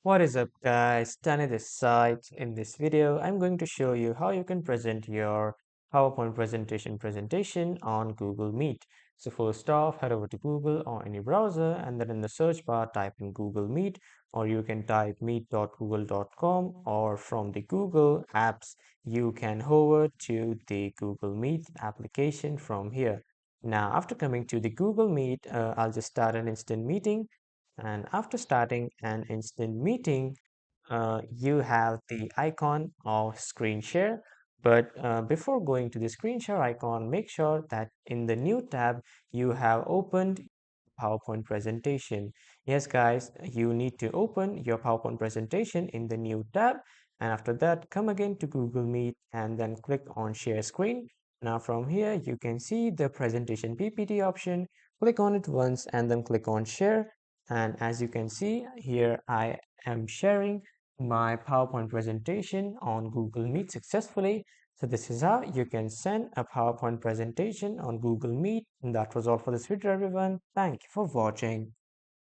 What is up guys, Danny this side. In this video, I'm going to show you how you can present your PowerPoint presentation on Google Meet. So first off, head over to Google or any browser and then in the search bar type in Google Meet, or you can type meet.google.com, or from the Google apps you can hover to the Google Meet application from here. Now after coming to the Google Meet, I'll just start an instant meeting, and after starting an instant meeting, you have the icon of screen share. But before going to the screen share icon, make sure that in the new tab you have opened PowerPoint presentation. Yes, guys, you need to open your PowerPoint presentation in the new tab. And after that, come again to Google Meet and then click on share screen. Now from here, you can see the presentation PPT option. Click on it once and then click on share. And as you can see here, I am sharing my PowerPoint presentation on Google Meet successfully. So this is how you can send a PowerPoint presentation on Google Meet. And that was all for this video, everyone. Thank you for watching.